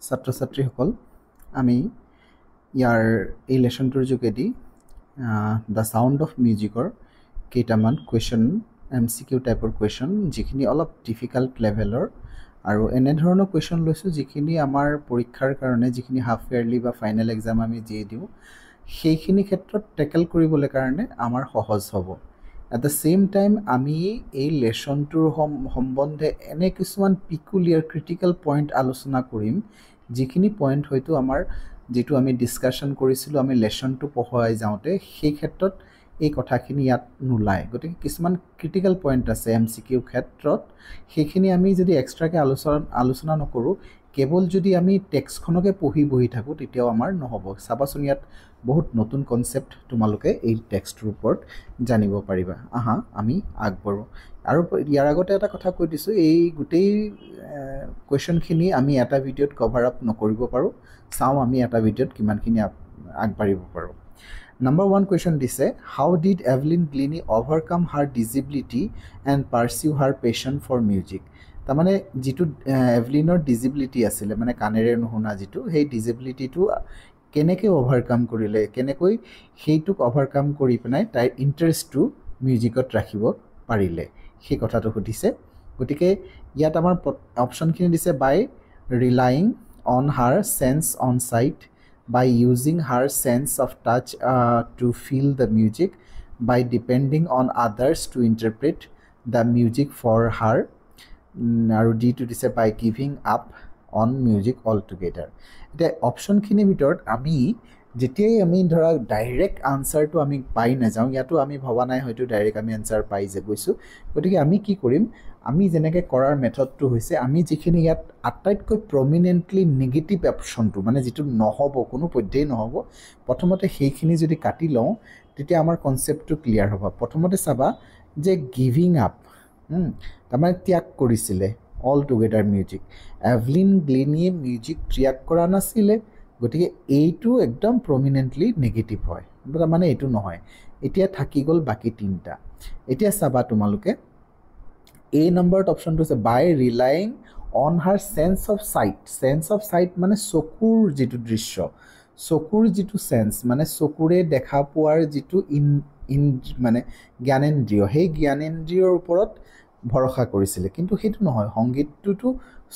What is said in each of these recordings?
ছাত্ৰ ছাত্ৰীসকল আমি ইয়াৰ এই লেসনটোৰ যোগেদি দ্য সাউন্ড অফ মিউজিকৰ কেইটামান কুৱেশ্যন এমচিকিউ টাইপৰ কুৱেশ্যন যিখিনি অলপ ডিফিকাল্ট লেভেলৰ আৰু এনে ধৰণৰ কুৱেশ্যন লৈছোঁ যিখিনি আমাৰ পৰীক্ষাৰ কাৰণে যিখিনি হাফ ইয়াৰলি বা ফাইনেল এক্সাম আমি যি দিওঁ সেইখিনি ক্ষেত্ৰত টেকেল কৰিবলৈ কাৰণে আমাৰ সহজ হ'ব। এট দ্য সেম টাইম আমি এই লেসনটোৰ সম্বন্ধে এনে কিছুমান পিকুলিয়াৰ ক্ৰিটিকেল পইণ্ট আলোচনা কৰিম যিখিনি পইণ্ট হয়তো আমাৰ যেটো আমি ডিসকাশন কৰিছিলোঁ আমি লেসনটো পঢ়াই যাওঁতে সেই ক্ষেত্ৰত এই কথাখিনি ইয়াত নোলায়। গতিকে কিছুমান ক্ৰিটিকেল পইণ্ট আছে এমচিকিউ ক্ষেত্ৰত সেইখিনি আমি যদি এক্সট্ৰাকে আলোচনা নকৰোঁ কেৱল যদি আমি টেক্সটখনকে পঢ়ি বহি থাকোঁ তেতিয়াও আমাৰ নহ'ব। চাবাচোন ইয়াত বহুত নতুন কনসেপ্ট তোমালোকে এই টেক্সটৰ ওপৰত জানিব পাৰিবা। আহা আমি আগবাঢ়ো আৰু ইয়াৰ আগতে এটা কথা কৈ দিছোঁ এই গোটেই কুৱেশ্যনখিনি আমি এটা ভিডিঅ'ত কভাৰ আপ নকৰিব পাৰোঁ। চাওঁ আমি এটা ভিডিঅ'ত কিমানখিনি আগবাঢ়িব পাৰোঁ। Number 1 question দিছে how did Evelyn Glennie overcome her disability and pursue her passion for music? তাৰমানে যেটো এভলিনৰ ডিসেবিলিটি আছিল মানে কানেৰে নুশুনা যেটো সেই ডিসেবিলিটিটো কেনেকৈ ওভাৰকাম কৰিলে কেনেকৈ সেইটোক ওভাৰকাম কৰি পেলাই তাইৰ ইন্টাৰেষ্টটো মিউজিকত ৰাখিব পাৰিলে সেই কথাটো সুধিছে। গতিকে ইয়াত আমাৰ অপচনখিনি দিছে বাই ৰিলাইং on her sense on sight, by using her sense of touch to feel the music, by depending on others to interpret the music for her, আৰু D2 দিছে by giving up on music altogether। এটা অপশনখিনিৰ ভিতৰত আমি যেতিয়াই আমি ধৰা direct আনসাৰটো আমি পাই নাযাওঁ ইয়াতো আমি ভবা নাই হয়তো ডাইৰেক্ট আমি আনসাৰ পাই যে গৈছো। গতিকে আমি কি কৰিম আমি যেনেকৈ কৰাৰ মেথডটো হৈছে আমি যিখিনি ইয়াত আটাইতকৈ প্ৰমিনেন্টলি নেগেটিভ অপশনটো মানে যেটো নহব কোনো পদ্ধতিয়ে নহব প্ৰথমতে সেইখিনি যদি কাটি লওঁ তেতিয়া আমাৰ কনসেপ্টটো ক্লিয়াৰ হ'ব। প্ৰথমতে চাবা যে গিভিং আপ তাৰমানে ত্যাগ কৰিছিলে অল টুগেদাৰ মিউজিক। এভলিন গ্লেনিয়ে মিউজিক ত্যাগ কৰা নাছিলে গতিকে এইটো একদম প্ৰমিনেন্টলি নেগেটিভ হয় মানে এইটো নহয়। এতিয়া থাকি গ'ল বাকি তিনটা। এতিয়া চাবা তোমালোকে A নম্বৰত অপশনটো আছে by relying on her sense of sight. Sense of sight মানে চকুৰ যেটো দৃশ্য চকুৰ যেটো সেন্স মানে চকুৰে দেখা পোৱাৰ যেটো মানে জ্ঞানেন্দ্ৰিয় সেই জ্ঞানেন্দ্ৰিয়ৰ ওপৰত ভৰসা কৰিছিলে। কিন্তু সেইটো নহয় সংগীতটো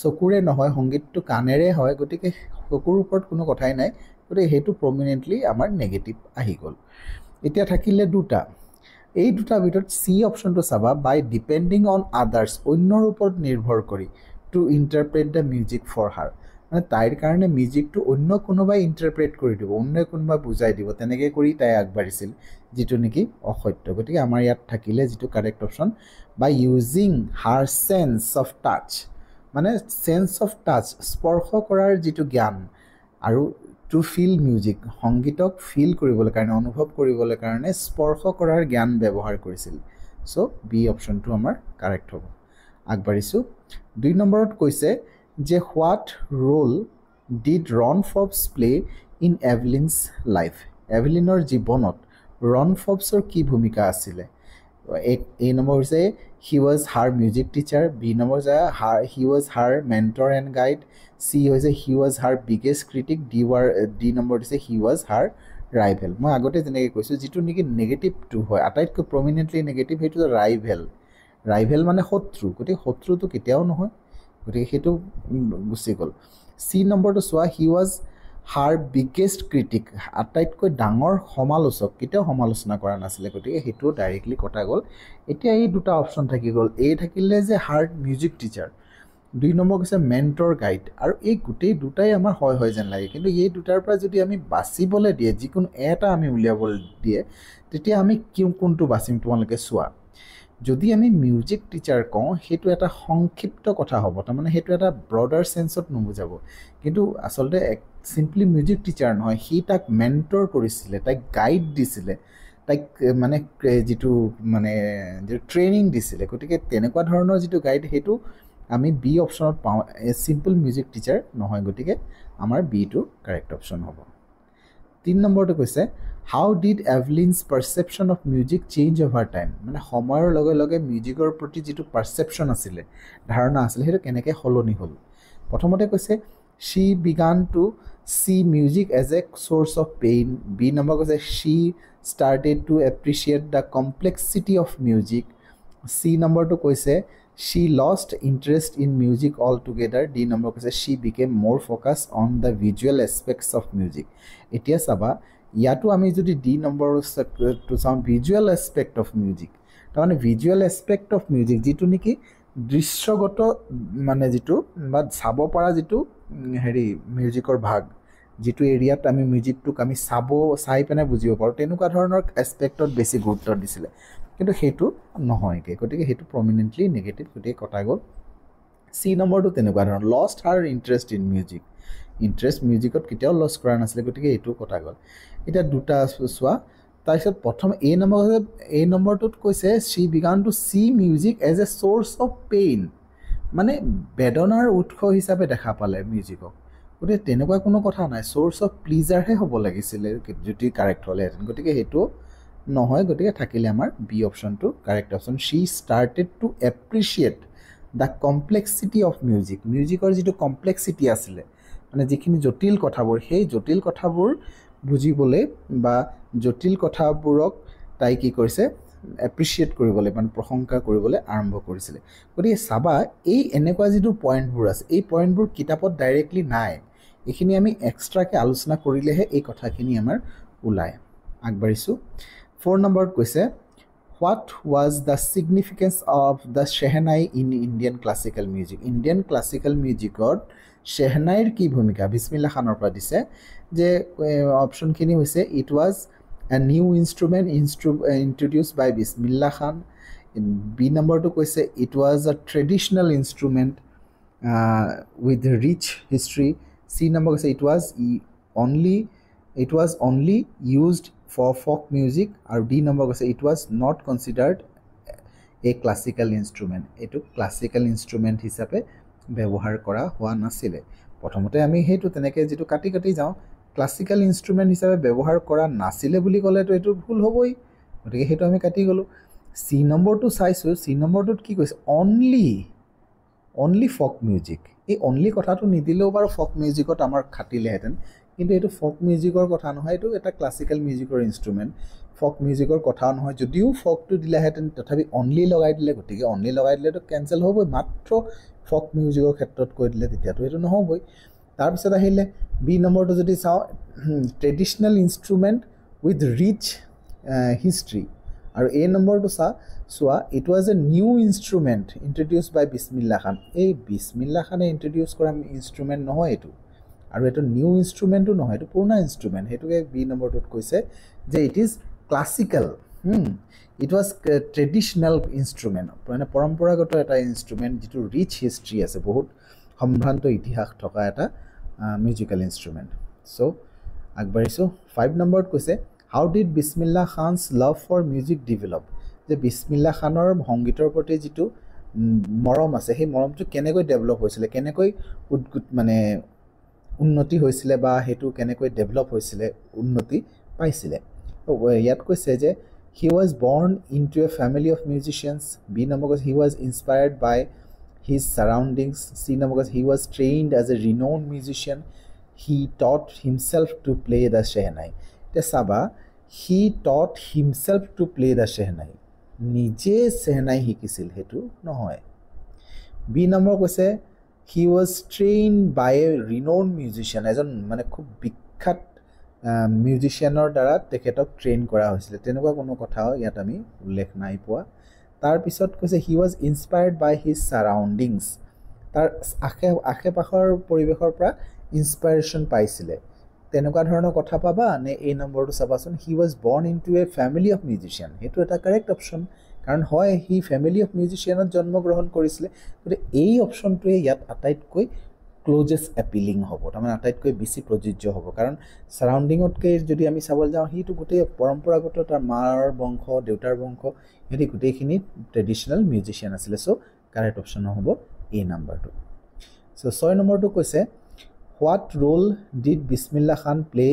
চকুৰে নহয় সংগীতটো কানেৰে হয় গতিকে চকুৰ ওপৰত কোনো কথাই নাই গতিকে সেইটো প্ৰমিনেন্টলি আমাৰ নেগেটিভ আহি গ'ল। এতিয়া থাকিলে দুটা এই দুটা ভিতৰত সি অপশনটো চাবা বাই ডিপেন্ডিং অন আদাৰ্স অন্যৰ ওপৰত নিৰ্ভৰ কৰি to interpret the music for her মানে তাইৰ কাৰণে মিউজিকটো অন্য কোনোবাই ইন্টাৰপ্ৰেট কৰি দিব অন্য কোনোবাই বুজাই দিব তেনেকৈ কৰি তাই আগবাঢ়িছিল যেটো নেকি অসত্য। গতিকে আমাৰ ইয়াত থাকিলে যেটো correct option by using her sense of touch মানে সেন্স অফ টাচ স্পৰ্শ কৰাৰ যেটো জ্ঞান আৰু টু ফিল মিউজিক সংগীতক ফিল কৰিবলৈ কাৰণে অনুভৱ কৰিবলৈ কাৰণে স্পৰ্শ কৰাৰ জ্ঞান ব্যৱহাৰ কৰিছিল। সো বি অপশনটো আমাৰ কাৰেক্ট হ'ব। আগবাঢ়িছোঁ 2 নম্বৰত কৈছে যে what role did Ron Forbes play in Evelyn's life. এভলিনৰ জীৱনত ৰন ফবছৰ কি ভূমিকা আছিলে। A নম্বৰ হৈছে he was her music teacher. B number হৈছে he was her mentor and guide. C হৈছে he was her biggest critic. D number দিছে হি ৱাজ হাৰ ৰাইভেল। মই আগতে যেনেকৈ কৈছোঁ যিটো নেকি নেগেটিভটো হয় আটাইতকৈ প্ৰমিনেন্টলি নেগেটিভ সেইটো ৰাইভেল। ৰাইভেল মানে শত্ৰু গতিকে শত্ৰুটো কেতিয়াও নহয় গতিকে সেইটো গুচি গ'ল। চি নম্বৰটো চোৱা হি ৱাজ হাৰ বিগেষ্ট ক্ৰিটিক আটাইতকৈ ডাঙৰ সমালোচক কেতিয়াও সমালোচনা কৰা নাছিলে গতিকে সেইটো ডাইৰেক্টলি কটা গ'ল। এতিয়া এই দুটা অপশন থাকি গ'ল এ থাকিলে যে হাৰ মিউজিক টিচাৰ 2 নম্বৰ কৈছে মেণ্টৰ গাইড আৰু এই গোটেই দুটাই আমাৰ হয় যেন লাগে কিন্তু এই দুটাৰ পৰা যদি আমি বাচিবলৈ দিয়ে যিকোনো এটা আমি উলিয়াবলৈ দিয়ে তেতিয়া আমি কোনটো বাচিম তোমালোকে চোৱা। যদি আমি মিউজিক টিচাৰ কওঁ সেইটো এটা সংক্ষিপ্ত কথা হ'ব তাৰমানে সেইটো এটা ব্ৰডাৰ সেন্সত নুবুজাব কিন্তু আচলতে সিম্পলি মিউজিক টিচাৰ নহয় সি তাক মেণ্টৰ কৰিছিলে তাইক গাইড দিছিলে তাইক মানে যেটো মানে ট্ৰেইনিং দিছিলে গতিকে তেনেকুৱা ধৰণৰ যেটো গাইড সেইটো আমি বি অপশনত পাওঁ সিম্পল মিউজিক টিচাৰ নহয় গতিকে আমাৰ বিটো কাৰেক্ট অপশন হ'ব। 3 নম্বৰটো কৈছে how did Evelyn's perception of music change over time মানে সময়ৰ লগে লগে মিউজিকৰ প্ৰতি যেটো পাৰসেপশ্যন আছিলে ধাৰণা আছিলে সেইটো কেনেকৈ সলনি হ'ল। প্ৰথমতে কৈছে she began to see music as a source of pain. B number কৈছে she started to appreciate the complexity of music. C number to কৈছে she lost interest in music altogether. D number কৈছে she became more focused on the visual aspects of music. এতিয়া চাবা ইয়াতো আমি যদি D number to sound visual aspect of music, তাৰমানে visual aspect of music যেটো নেকি দৃশ্যগত মানে যেটো বা চাব পৰা যেটো হেৰি মিউজিকৰ ভাগ, যেটো এৰিয়াত আমি মিউজিকটো আমি চাই পেনে বুজিব পাৰো, তেনেকুৱা ধৰণৰ এসপেক্টত বেছি গুৰুত্ব দিছিলে। কিন্তু হেতু নহয় কে, গতিকে হেতু প্ৰমিনেন্টলি নেগেটিভ, গতিকে কটা গ'ল। সি নম্বৰটো তেনেকুৱা ধৰণৰ lost her interest in music, interest মিউজিকত কেতিয়াও লছ কৰা নাছিলে, গতিকে এইটো কটা গ'ল। এতিয়া দুটা চোৱা, তাৰপিছত প্ৰথম এই নম্বৰটোত কৈছে she began to see music as a source of pain, মানে বেদনাৰ উৎস হিচাপে দেখা পালে মিউজিকক। গতিকে তেনেকুৱা কোনো কথা নাই, সোৰ্স অফ প্লিজাৰহে হ'ব লাগিছিলে যদি কাৰেক্ট হ'লেহেঁতেন, গতিকে সেইটো নহয়। গতিকে থাকিলে আমাৰ বি অপশ্যনটো correct option. she started to appreciate the complexity of music, মিউজিকৰ যিটো কমপ্লেক্সিটি আছিলে, মানে যিখিনি জটিল কথাবোৰ, সেই জটিল কথাবোৰ বুজিবলৈ বা জটিল কথাবোৰক তাই কি কৰিছে এপ্ৰিচিয়েট কৰিবলৈ, মানে প্ৰশংসা কৰিবলৈ আৰম্ভ কৰিছিলে। গতিকে চাবা এই এনেকুৱা যিটো পইণ্টবোৰ আছে, এই পইণ্টবোৰ কিতাপত ডাইৰেক্টলি নাই, এইখিনি আমি এক্সট্ৰাকৈ আলোচনা কৰিলেহে এই কথাখিনি আমাৰ ওলায়। আগবাঢ়িছোঁ। 4 নম্বৰত কৈছে what was the significance of the shehnai in Indian classical music, Indian classical মিউজিকত শ্বেহনাইৰ কি ভূমিকা, বিছমিল্লা খানৰ পৰা দিছে যে অপশ্যনখিনি হৈছে it was a new instrument introduced by Bismillah Khan. B numberটো কৈছে it was a traditional instrument with rich history. C number কৈছে it was only used for folk music, আৰু D number কৈছে it was not considered a classical instrument, এইটো classical instrument হিচাপে ব্যৱহাৰ কৰা হোৱা নাছিলে। প্ৰথমতে আমি সেইটো তেনেকৈ যিটো কাটি কাটি যাওঁ, ক্লাছিকেল ইনষ্ট্ৰুমেণ্ট হিচাপে ব্যৱহাৰ কৰা নাছিলে বুলি ক'লেতো এইটো ভুল হ'বই, গতিকে সেইটো আমি কাটি গ'লোঁ। চি নম্বৰটো চাইছোঁ, চি নম্বৰটোত কি কৈছে অনলি ফক মিউজিক, এই অনলি কথাটো নিদিলেও বাৰু ফক মিউজিকত আমাৰ খাটিলেহেঁতেন, কিন্তু এইটো ফক মিউজিকৰ কথা নহয়, এইটো এটা ক্লাছিকেল মিউজিকৰ ইনষ্ট্ৰুমেণ্ট, ফক মিউজিকৰ কথাও নহয়। যদিও ফকটো দিলেহেঁতেন তথাপি অনলি লগাই দিলে, গতিকে অনলি লগাই দিলেতো কেঞ্চেল হ'বই, মাত্ৰ ফক মিউজিকৰ ক্ষেত্ৰত কৈ দিলে তেতিয়াতো এইটো নহ'বই। তাৰপিছত আহিলে বি নম্বৰটো যদি চাওঁ traditional instrument with rich history, আৰু এ নম্বৰটো চোৱা it was a new instrument introduce by Bismillah Khan, এই বিছমিল্লা খানে ইণ্ট্ৰডিউচ কৰা ইনষ্ট্ৰুমেণ্ট নহয় এইটো, আৰু এইটো নিউ ইনষ্ট্ৰুমেণ্টো নহয়, এইটো পুৰণা ইনষ্ট্ৰুমেণ্ট। সেইটোকে বি নম্বৰটোত কৈছে যে it is classical, it was traditional instrument, মানে পৰম্পৰাগত এটা ইনষ্ট্ৰুমেণ্ট যিটো ৰিচ হিষ্ট্ৰী আছে, বহুত সম্ভ্ৰান্ত ইতিহাস থকা এটা মিউজিকেল ইনষ্ট্ৰুমেণ্ট। চ' আগবাঢ়িছোঁ। 5 নম্বৰত কৈছে how did Bismillah Khan's love for music develop, যে বিছমিল্লা খানৰ সংগীতৰ প্ৰতি যিটো মৰম আছে, সেই মৰমটো কেনেকৈ ডেভেলপ হৈছিলে, কেনেকৈ মানে উন্নতি হৈছিলে, বা সেইটো কেনেকৈ ডেভেলপ হৈছিলে, উন্নতি পাইছিলে। ইয়াত কৈছে যে he was born into a family of musicians. B number কৈছে he was inspired by his surroundings. C number because he was trained as a renowned musician. He taught himself to play the shehnai. Tesaba, he taught himself to play the shehnai. Nije shehnai hikisil hetu nohoy. B number কৈছে he was trained by a renowned musician, এজন মানে খুব বিখ্যাত মিউজিচিয়ানৰ দ্বাৰা তেখেতক train কৰা হৈছিলে, তেনেকুৱা কোনো কথাও ইয়াত আমি উল্লেখ নাই পোৱা। তাৰপিছত কৈছে he was inspired by his surroundings, তাৰ আশে পাশৰ পৰিৱেশৰ পৰা ইনস্পাইৰেশ্যন পাইছিলে, তেনেকুৱা ধৰণৰ কথা পাবা নে এই নম্বৰটো চাবাচোন। He was born into a family of musician, সেইটো এটা কাৰেক্ট অপশ্যন, কাৰণ হয় সি ফেমিলি অফ মিউজিচিয়ানত জন্মগ্ৰহণ কৰিছিলে, গতিকে এই অপশ্যনটোৱে ইয়াত আটাইতকৈ ক্ল'জেষ্ট এপিলিং হ'ব, তাৰমানে আটাইতকৈ বেছি প্ৰযোজ্য হ'ব, কাৰণ ছাৰাউণ্ডিঙতকৈ যদি আমি চাবলৈ যাওঁ সিটো গোটেই পৰম্পৰাগত, তাৰ মাৰ বংশ দেউতাৰ বংশ সিহঁতি গোটেইখিনি ট্ৰেডিশ্যনেল মিউজিচিয়ান আছিলে। চ' কাৰেক্ট অপশ্যন হ'ব এই নাম্বাৰটো। চ' 6 নম্বৰটো কৈছে what role did Bismillah Khan play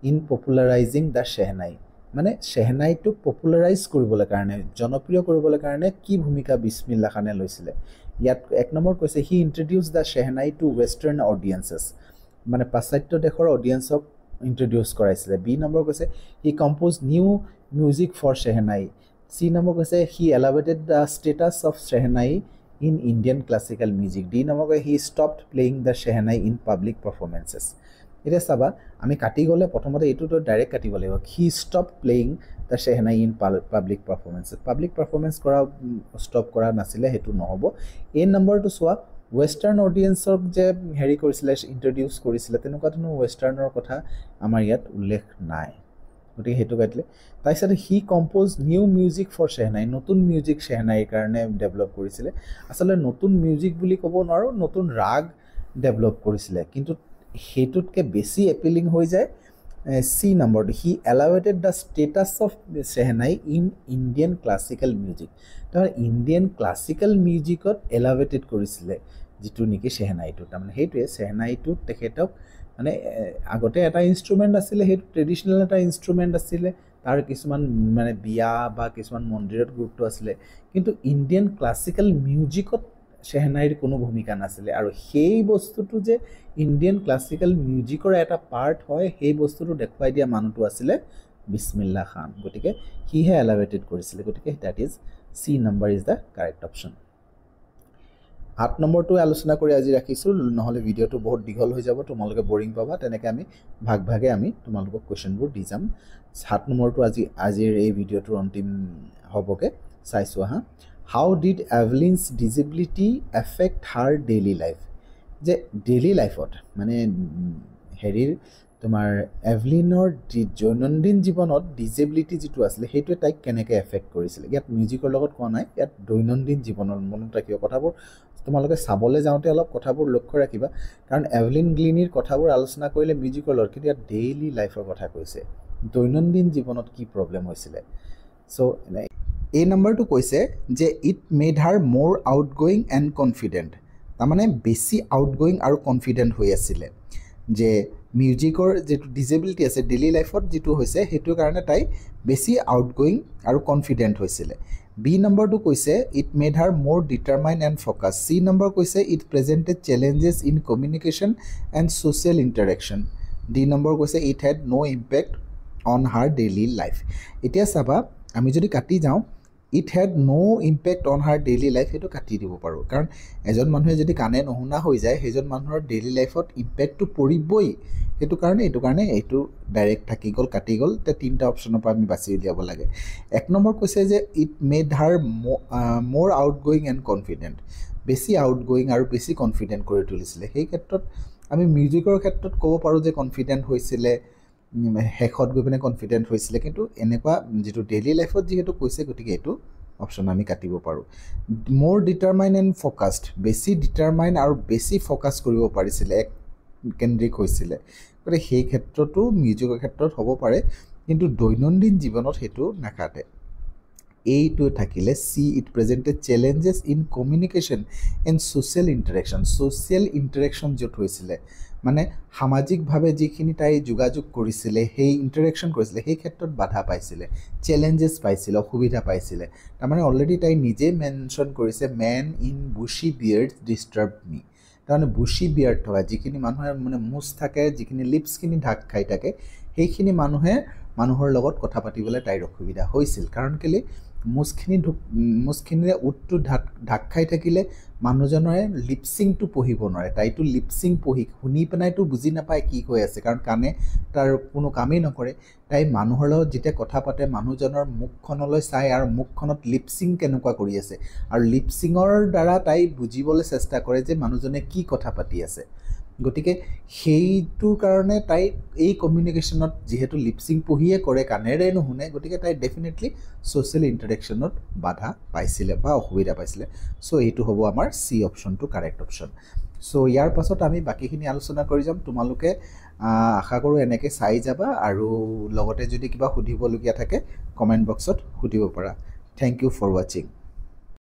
in popularising the shehnai, মানে শ্বেহনাইটোক পপুলাৰাইজ কৰিবলৈ কাৰণে, জনপ্ৰিয় কৰিবলৈ কাৰণে কি ভূমিকা বিছমিল্লা খানে লৈছিলে। ইয়াত 1 নম্বৰ কৈছে he introduce the shehnai to western audiences মানে পাশ্চাত্য দেশৰ অডিয়েন্সক ইন্ট্ৰডিউস কৰাইছিলে বি নম্বৰ কৈছে he compose new music for shehnai C number কৈছে he elevated the status of shehnai in Indian classical music D number he stopped playing the shehnai in public performances এটা সাবা আমি কাটি গলে প্ৰথমতে এটো তো ডাইৰেক্ট কাটিব লাগিব he stopped playing the shehnai in public performance কৰা stop কৰা নাছিলে হেতু নহব এই নম্বৰটো সোৱা ওয়েস্টাৰ্ণ অডিয়েন্সক যে হেৰি কৰিছিলে ইন্ট্ৰডিউস কৰিছিলে তেনেকুৱা ধৰণৰ ওয়েস্টাৰ্ণৰ কথা আমাৰ ইয়াত উল্লেখ নাই গতি হেতু কাটিলে তাইছতে হি compose new music for Shehnai নতুন মিউজিক শেহনাইৰ কাৰণে ডেভেলপ কৰিছিলে আসলে নতুন মিউজিক বুলি ক'ব নোৱাৰো নতুন ৰাগ ডেভেলপ কৰিছিলে কিন্তু হেতুতকে বেছি এপিলিং হৈ যায় সি নম্বৰটো he elevated the status of shehnai in Indian classical music তাৰ ইণ্ডিয়ান ক্লাছিকেল মিউজিকত এলিভেটেড কৰিছিলে যেটো নেকি শেহনাইটো তাৰমানে হেতুৱে শেহনাইটো তেখেতক মানে আগতে এটা ইনস্ট্ৰুমেন্ট আছিল হেতু ট্ৰেডিশনাল এটা ইনস্ট্ৰুমেন্ট আছিল তাৰ কিছুমান মানে বিয়া বা কিছুমান মন্দিৰত গুৰুত্ব আছিল কিন্তু ইণ্ডিয়ান ক্লাছিকেল মিউজিকত শেহনাইৰ কোনো ভূমিকা নাছিল আৰু সেই বস্তুটো যে ইণ্ডিয়ান ক্লাছিকেল মিউজিকৰ এটা পাৰ্ট হয় সেই বস্তুটো দেখুৱাই দিয়া মানুহটো আছিল বিসমিল্লাহ খান গটিকে হি হে এলিভেটেড কৰিছিল গটিকে that is C number is the correct option 8 নম্বৰটো আলোচনা কৰি আজি ৰাখিছো নহলে ভিডিওটো বহুত দীঘল হৈ যাব তোমালোকে বোৰিং পাবা তেনেকৈ আমি ভাগ ভাগে আমি তোমালোকক কোৱেশ্চনবোৰ দি যাম 7 নম্বৰটো আজিৰ এই ভিডিওটোৰ অন্তিম হবকে চাইছো হা how did Evelyn's disability affect her daily life যে ডেইলি লাইফত মানে হেৰিৰ তোমাৰ এভলিনৰ দৈনন্দিন জীৱনত ডিসেবিলিটি যেটো আছিল হেতু তাইক কেনেকৈ এফেক্ট কৰিছিল ইয়াত মিউজিকৰ লগত কোৱা নাই ইয়াত দৈনন্দিন জীৱনৰ মনত ৰাখিব কথাবোৰ তোমালোকে চাবলে যাওঁতে অলপ কথাবোৰ লক্ষ্য ৰাখিবা কাৰণ এভলিন গ্লিনিৰ কথাবোৰ আলোচনা কৰিলে মিউজিকৰ লগত কিন্তু ইয়াত ডেইলি লাইফৰ কথা কৈছে দৈনন্দিন জীৱনত কি প্ৰবলেম হৈছিল সো এই নম্বৰটো কৈছে যে ইট মেড হাৰ মোৰ আউটগোয়িং এন্ড কনফিডেন্ট তাৰমানে বেছি আউটগোয়িং আৰু কনফিডেন্ট হৈ আছিল যে মিউজিকৰ যেটো ডিসেবিলিটি আছে ডেইলি লাইফত যেটো হৈছে হেতু কাৰণে তাই বেছি আউটগোয়িং আৰু কনফিডেন্ট হৈছিল বি নম্বৰটো কৈছে it made her more determined and focus C number কৈছে it presented challenges in communication and social interaction D number কৈছে it had no impact on her daily life এতিয়া চাবা আমি যদি কাটি যাওঁ it had no impact on her daily life এটো কাটি দিব পাৰো কাৰণ এজন মানুহে যদি কানে নহুনা হৈ যায় হেজন মানুহৰ ডেইলি লাইফত ইম্প্যাক্টটো পৰিবই এটো কাৰণে এটো ডাইৰেক্ট থাকি গল কাটি গল তে তিনটা অপচনৰ পৰা আমি বাছি উলিয়াব লাগে এক নম্বৰ কৈছে যে ইট মেড হাৰ মোৰ আউটগোয়িং এন্ড কনফিডেন্ট বেছি আউটগোয়িং আৰু বেছি কনফিডেন্ট কৰি তুলিছিলে সেই ক্ষেত্ৰত আমি মিউজিকৰ ক্ষেত্ৰত ক'ব পাৰো যে কনফিডেন্ট হৈছিল হেখত গৈ পিনে কনফিডেন্ট হৈছিল কিন্তু এনেকুৱা যেটো ডেইলি লাইফত যেহেতু কৈছে গতিকে এটো অপচন আমি কাটিব পাৰো মোৰ ডিটাৰমাইন্ড এন্ড ফোকাসড বেছি ডিটাৰমাইন্ড আৰু বেছি ফোকাস কৰিব পাৰিছিল এক কেন্দ্ৰিক হৈছিল গতিকে সেই ক্ষেত্ৰটো মিউজিকৰ ক্ষেত্ৰত হ'ব পাৰে কিন্তু দৈনন্দিন জীৱনত হেতু নাকাটে এইটো থাকিলে C it presented challenges in communication and social interaction যত হৈছিল মানে সামাজিকভাৱে যিখিনি তাই যোগাযোগ কৰিছিল সেই ইন্টাৰেকশন কৰিছিল সেই ক্ষেত্ৰত বাধা পাইছিল চ্যালেঞ্জেস পাইছিল অসুবিধা পাইছিল তাৰমানে অলৰেডি তাই নিজে মেনশন কৰিছে man in bushy beard disturb me তাৰমানে বুশি বিয়াৰ্ড থকা যিখিনি মানুহে মানে মুছ থাকে যিখিনি লিপছখিনি ঢাক খাই থাকে সেইখিনি মানুহৰ লগত কথা পাতিবলৈ তাইৰ অসুবিধা হৈছিল কাৰণ কেলে মুছখিনিৰে উটটো ঢাক খাই থাকিলে মানুহজনৰে লিপসিংটো পঢ়িব নোৱাৰে তাইটো লিপসিং পঢ়ি শুনি পেনাইটো বুজি নাপায় কি কৈ আছে কাৰণ কানে তাৰ কোনো কামেই নকৰে তাই মানুহৰ লগত যেতিয়া কথা পাতে মানুহজনৰ মুখখনলৈ চাই আৰু মুখখনত লিপসিং কেনেকুৱা কৰি আছে আৰু লিপসিংৰ দ্বাৰা তাই বুজিবলৈ চেষ্টা কৰে যে মানুহজনে কি কথা পাতি আছে গতিকে সেইটোৰ কাৰণে তাই এই কমিউনিকেশনত যেহেতু লিপসিং পঢ়িয়ে কৰে কানেৰে নুশুনে গতিকে তাই ডেফিনেটলি সোশ্যাল ইন্টাৰেকশনত বাধা পাইছিল বা অসুবিধা পাইছিল সো এইটো হ'ব আমাৰ সি অপচনটো কাৰেক্ট অপচন সো ইয়াৰ পাছত আমি বাকিখিনি আলোচনা কৰি যাম তোমালোকে আশা কৰো এনেকৈ চাই যাবা আৰু লগতে যদি কিবা সুধিবলগীয়া থাকে কমেন্ট বক্সত সুধিব পাৰা থ্যাংক ইউ ফৰ ওয়াচিং